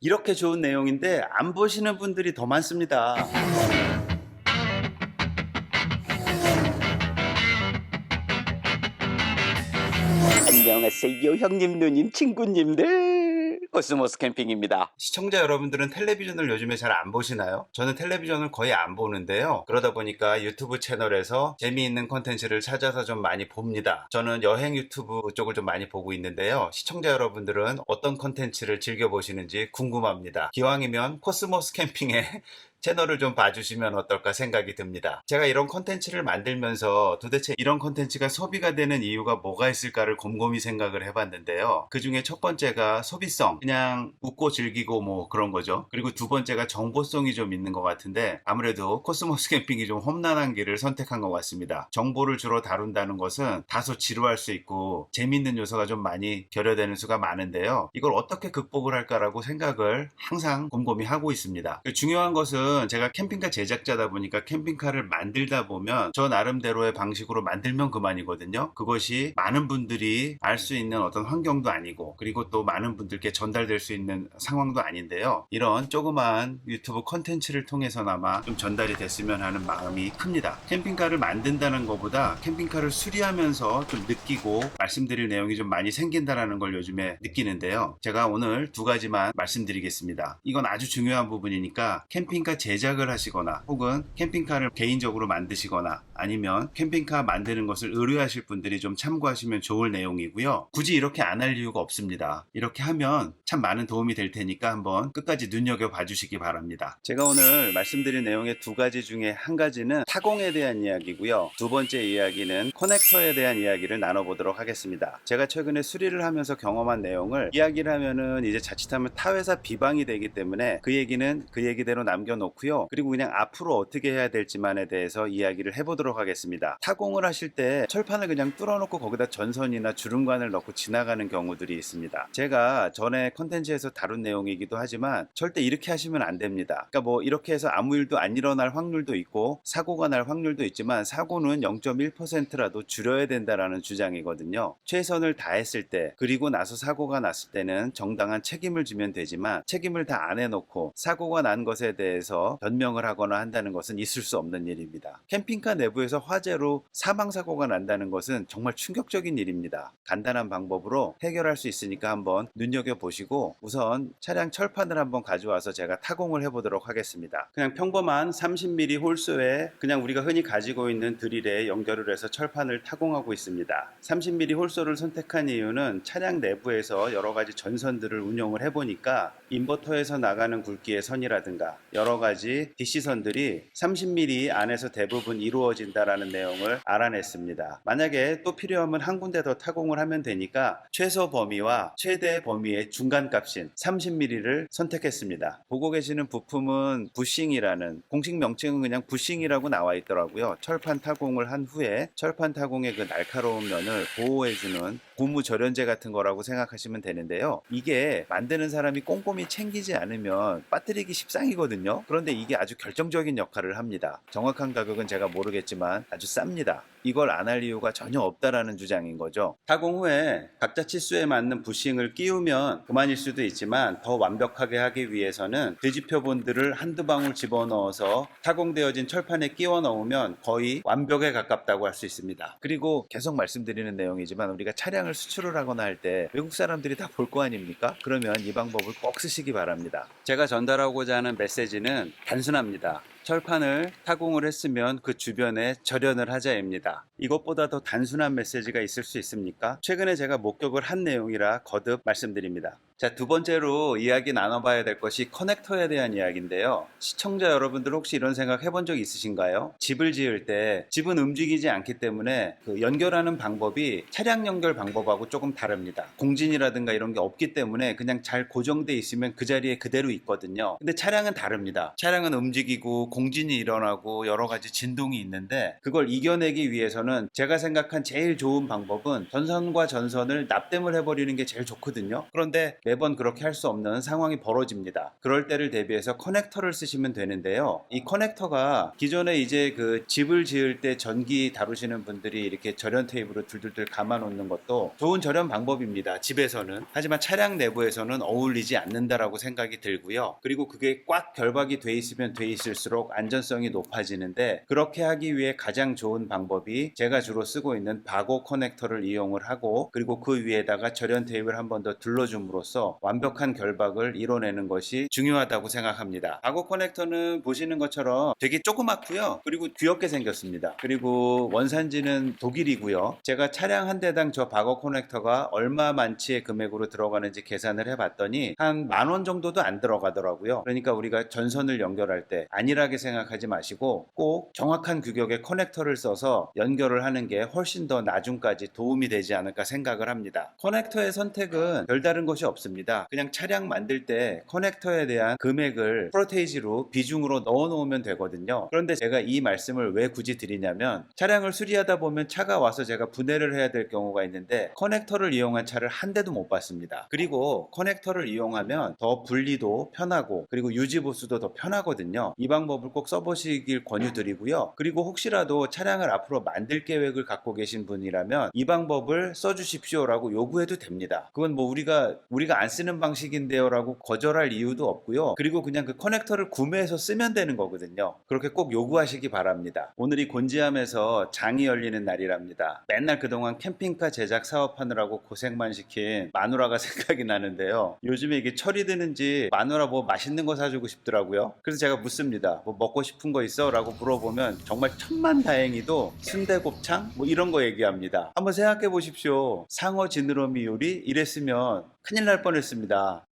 이렇게 좋은 내용인데 안 보시는 분들이 더 많습니다. 안녕하세요 형님 누님 친구님들, 코스모스 캠핑입니다. 시청자 여러분들은 텔레비전을 요즘에 잘 안 보시나요? 저는 텔레비전을 거의 안 보는데요, 그러다 보니까 유튜브 채널에서 재미있는 콘텐츠를 찾아서 좀 많이 봅니다. 저는 여행 유튜브 쪽을 좀 많이 보고 있는데요, 시청자 여러분들은 어떤 콘텐츠를 즐겨보시는지 궁금합니다. 기왕이면 코스모스 캠핑에 채널을 좀 봐주시면 어떨까 생각이 듭니다. 제가 이런 콘텐츠를 만들면서 도대체 이런 콘텐츠가 소비가 되는 이유가 뭐가 있을까를 곰곰이 생각을 해봤는데요. 그 중에 첫 번째가 소비성, 그냥 웃고 즐기고 뭐 그런 거죠. 그리고 두 번째가 정보성이 좀 있는 것 같은데, 아무래도 코스모스 캠핑이 좀 험난한 길을 선택한 것 같습니다. 정보를 주로 다룬다는 것은 다소 지루할 수 있고 재밌는 요소가 좀 많이 결여되는 수가 많은데요, 이걸 어떻게 극복을 할까라고 생각을 항상 곰곰이 하고 있습니다. 중요한 것은 제가 캠핑카 제작자다 보니까 캠핑카를 만들다 보면 저 나름대로의 방식으로 만들면 그만이거든요. 그것이 많은 분들이 알 수 있는 어떤 환경도 아니고, 그리고 또 많은 분들께 전달될 수 있는 상황도 아닌데요, 이런 조그만 유튜브 콘텐츠를 통해서나마 좀 전달이 됐으면 하는 마음이 큽니다. 캠핑카를 만든다는 것보다 캠핑카를 수리하면서 좀 느끼고 말씀드릴 내용이 좀 많이 생긴다라는 걸 요즘에 느끼는데요, 제가 오늘 두 가지만 말씀드리겠습니다. 이건 아주 중요한 부분이니까 캠핑카 제작을 하시거나 혹은 캠핑카를 개인적으로 만드시거나 아니면 캠핑카 만드는 것을 의뢰하실 분들이 좀 참고하시면 좋을 내용이고요. 굳이 이렇게 안 할 이유가 없습니다. 이렇게 하면 참 많은 도움이 될 테니까 한번 끝까지 눈여겨봐 주시기 바랍니다. 제가 오늘 말씀드린 내용의 두 가지 중에 한 가지는 타공에 대한 이야기고요, 두 번째 이야기는 커넥터에 대한 이야기를 나눠보도록 하겠습니다. 제가 최근에 수리를 하면서 경험한 내용을 이야기를 하면은 이제 자칫하면 타회사 비방이 되기 때문에 그 얘기는 그 얘기대로 남겨놓고요, 그리고 그냥 앞으로 어떻게 해야 될지만에 대해서 이야기를 해보도록 하겠습니다. 타공을 하실 때 철판을 그냥 뚫어놓고 거기다 전선이나 주름관을 넣고 지나가는 경우들이 있습니다. 제가 전에 컨텐츠에서 다룬 내용이기도 하지만 절대 이렇게 하시면 안 됩니다. 그러니까 뭐 이렇게 해서 아무 일도 안 일어날 확률도 있고 사고가 날 확률도 있지만 사고는 0.1%라도 줄여야 된다라는 주장이거든요. 최선을 다했을 때, 그리고 나서 사고가 났을 때는 정당한 책임을 지면 되지만 책임을 다 안 해놓고 사고가 난 것에 대해서 변명을 하거나 한다는 것은 있을 수 없는 일입니다. 캠핑카 내부에서 화재로 사망사고가 난다는 것은 정말 충격적인 일입니다. 간단한 방법으로 해결할 수 있으니까 한번 눈여겨보시고, 우선 차량 철판을 한번 가져와서 제가 타공을 해보도록 하겠습니다. 그냥 평범한 30mm 홀소에 그냥 우리가 흔히 가지고 있는 드릴에 연결을 해서 철판을 타공하고 있습니다. 30mm 홀소를 선택한 이유는 차량 내부에서 여러 가지 전선들을 운용을 해보니까 인버터에서 나가는 굵기의 선이라든가 여러 가지 DC선들이 30mm 안에서 대부분 이루어진다라는 내용을 알아냈습니다. 만약에 또 필요하면 한 군데 더 타공을 하면 되니까 최소 범위와 최대 범위의 중간값인 30mm를 선택했습니다. 보고 계시는 부품은 부싱이라는, 공식 명칭은 그냥 부싱이라고 나와 있더라고요. 철판 타공을 한 후에 철판 타공의 그 날카로운 면을 보호해주는 고무 절연제 같은 거라고 생각하시면 되는데요, 이게 만드는 사람이 꼼꼼히 챙기지 않으면 빠뜨리기 십상이거든요. 그런데 이게 아주 결정적인 역할을 합니다. 정확한 가격은 제가 모르겠지만 아주 쌉니다. 이걸 안 할 이유가 전혀 없다라는 주장인 거죠. 타공 후에 각자 치수에 맞는 부싱을 끼우면 그만일 수도 있지만 더 완벽하게 하기 위해서는 되지표본들을 한두 방울 집어넣어서 타공되어진 철판에 끼워 넣으면 거의 완벽에 가깝다고 할 수 있습니다. 그리고 계속 말씀드리는 내용이지만 우리가 차량을 수출을 하거나 할 때 외국 사람들이 다 볼 거 아닙니까? 그러면 이 방법을 꼭 쓰시기 바랍니다. 제가 전달하고자 하는 메시지는 단순합니다. 철판을 타공을 했으면 그 주변에 절연을 하자입니다. 이것보다 더 단순한 메시지가 있을 수 있습니까? 최근에 제가 목격을 한 내용이라 거듭 말씀드립니다. 자, 두 번째로 이야기 나눠봐야 될 것이 커넥터에 대한 이야기인데요, 시청자 여러분들 혹시 이런 생각 해본 적 있으신가요? 집을 지을 때 집은 움직이지 않기 때문에 그 연결하는 방법이 차량 연결 방법하고 조금 다릅니다. 공진이라든가 이런 게 없기 때문에 그냥 잘 고정돼 있으면 그 자리에 그대로 있거든요. 근데 차량은 다릅니다. 차량은 움직이고 공진이 일어나고 여러 가지 진동이 있는데, 그걸 이겨내기 위해서는 제가 생각한 제일 좋은 방법은 전선과 전선을 납땜을 해버리는 게 제일 좋거든요. 그런데 매번 그렇게 할 수 없는 상황이 벌어집니다. 그럴 때를 대비해서 커넥터를 쓰시면 되는데요. 이 커넥터가 기존에 이제 그 집을 지을 때 전기 다루시는 분들이 이렇게 절연 테이프로 둘둘둘 감아 놓는 것도 좋은 절연 방법입니다. 집에서는. 하지만 차량 내부에서는 어울리지 않는다라고 생각이 들고요. 그리고 그게 꽉 결박이 돼 있으면 돼 있을수록 안전성이 높아지는데, 그렇게 하기 위해 가장 좋은 방법이 제가 주로 쓰고 있는 바고 커넥터를 이용을 하고, 그리고 그 위에다가 절연 테이프를 한 번 더 둘러줌으로써 완벽한 결박을 이뤄내는 것이 중요하다고 생각합니다. 바고 커넥터는 보시는 것처럼 되게 조그맣고요. 그리고 귀엽게 생겼습니다. 그리고 원산지는 독일이고요. 제가 차량 한 대당 저 바고 커넥터가 얼마만치의 금액으로 들어가는지 계산을 해봤더니 한 10,000원 정도도 안 들어가더라고요. 그러니까 우리가 전선을 연결할 때 안일하게 생각하지 마시고 꼭 정확한 규격의 커넥터를 써서 연결을 하는 게 훨씬 더 나중까지 도움이 되지 않을까 생각을 합니다. 커넥터의 선택은 별다른 것이 없습니다. 그냥 차량 만들 때 커넥터에 대한 금액을 프로테이지로 비중으로 넣어 놓으면 되거든요. 그런데 제가 이 말씀을 왜 굳이 드리냐면, 차량을 수리하다 보면 차가 와서 제가 분해를 해야 될 경우가 있는데 커넥터를 이용한 차를 한 대도 못 봤습니다. 그리고 커넥터를 이용하면 더 분리도 편하고 그리고 유지 보수도 더 편하거든요. 이 방법을 꼭 써보시길 권유드리고요. 그리고 혹시라도 차량을 앞으로 만들 계획을 갖고 계신 분이라면 이 방법을 써주십시오라고 요구해도 됩니다. 그건 뭐 우리가 안 쓰는 방식인데요 라고 거절할 이유도 없고요. 그리고 그냥 그 커넥터를 구매해서 쓰면 되는 거거든요. 그렇게 꼭 요구하시기 바랍니다. 오늘이 곤지암에서 장이 열리는 날이랍니다. 맨날 그동안 캠핑카 제작 사업하느라고 고생만 시킨 마누라가 생각이 나는데요. 요즘에 이게 철이 드는지 마누라 뭐 맛있는 거 사주고 싶더라고요. 그래서 제가 묻습니다. 뭐 먹고 싶은 거 있어? 라고 물어보면 정말 천만다행히도 순대곱창? 뭐 이런 거 얘기합니다. 한번 생각해 보십시오. 상어 지느러미 요리? 이랬으면 큰일 날 뻔했습니다.